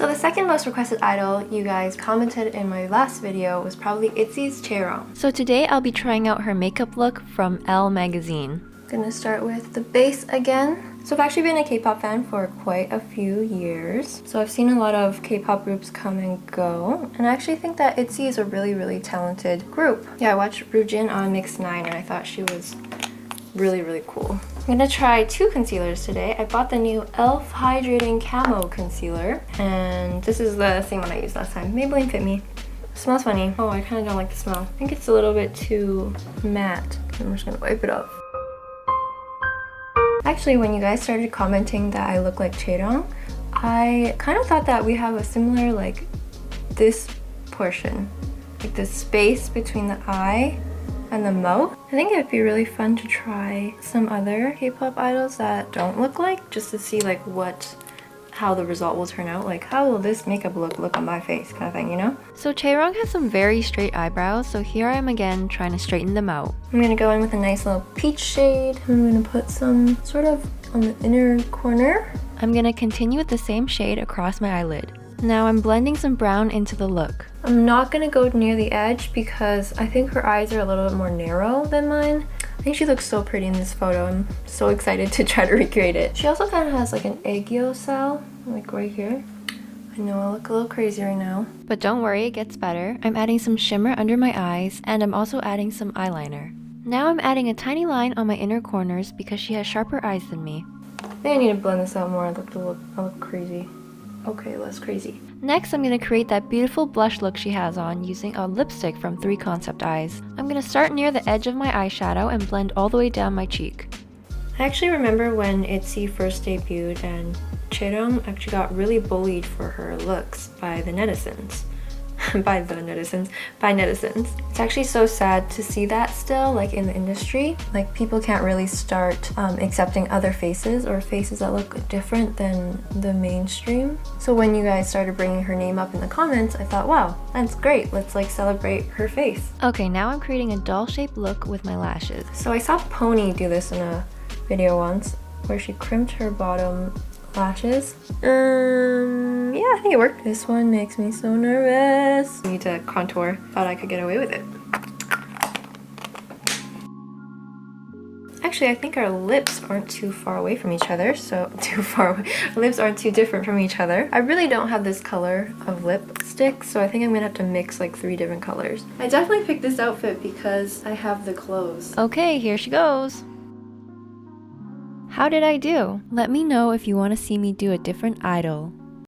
So the second most requested idol you guys commented in my last video was probably ITZY's Chaeryeong. So today I'll be trying out her makeup look from Elle magazine. I'm gonna start with the base again. So I've actually been a K-pop fan for quite a few years. So I've seen a lot of K-pop groups come and go. And I actually think that ITZY is a really talented group. Yeah, I watched Ryujin on Mix 9 and I thought she was really cool. I'm gonna try two concealers today. I bought the new Elle Hydrating Camo Concealer. And this is the same one I used last time. Maybelline Fit Me. It smells funny. Oh, I kind of don't like the smell. I think it's a little bit too matte. I'm just gonna wipe it off. Actually, when you guys started commenting that I look like Chaeryeong, I kind of thought that we have a similar, like, this portion. Like this space between the eye and the mouth. I think it'd be really fun to try some other K-pop idols that don't look like, just to see like how the result will turn out. Like, how will this makeup look on my face kind of thing, you know? So Chaeryeong has some very straight eyebrows, so here I am again trying to straighten them out. I'm gonna go in with a nice little peach shade. I'm gonna put some sort of on the inner corner. I'm gonna continue with the same shade across my eyelid. Now I'm blending some brown into the look. I'm not gonna go near the edge because I think her eyes are a little bit more narrow than mine. I think she looks so pretty in this photo. I'm so excited to try to recreate it. She also kind of has like an aegyo cell, like right here. I know I look a little crazy right now. But don't worry, it gets better. I'm adding some shimmer under my eyes, and I'm also adding some eyeliner. Now I'm adding a tiny line on my inner corners because she has sharper eyes than me. I think I need to blend this out more. I look crazy. Okay, less crazy. Next, I'm going to create that beautiful blush look she has on using a lipstick from 3 Concept Eyes. I'm going to start near the edge of my eyeshadow and blend all the way down my cheek. I actually remember when ITZY first debuted and Chaeryeong actually got really bullied for her looks by the netizens. by netizens. It's actually so sad to see that still, like in the industry. Like, people can't really start accepting other faces or faces that look different than the mainstream. So when you guys started bringing her name up in the comments, I thought, wow, that's great. Let's like celebrate her face. Okay, now I'm creating a doll-shaped look with my lashes. So I saw Pony do this in a video once where she crimped her bottom lashes. Yeah, I think it worked. This one makes me so nervous. I need to contour. Thought I could get away with it. Actually, I think our lips aren't too far away from each other, so our lips aren't too different from each other. I really don't have this color of lipstick, so I think I'm gonna have to mix like 3 different colors. I definitely picked this outfit because I have the clothes. Okay, here she goes. How did I do? Let me know if you want to see me do a different idol.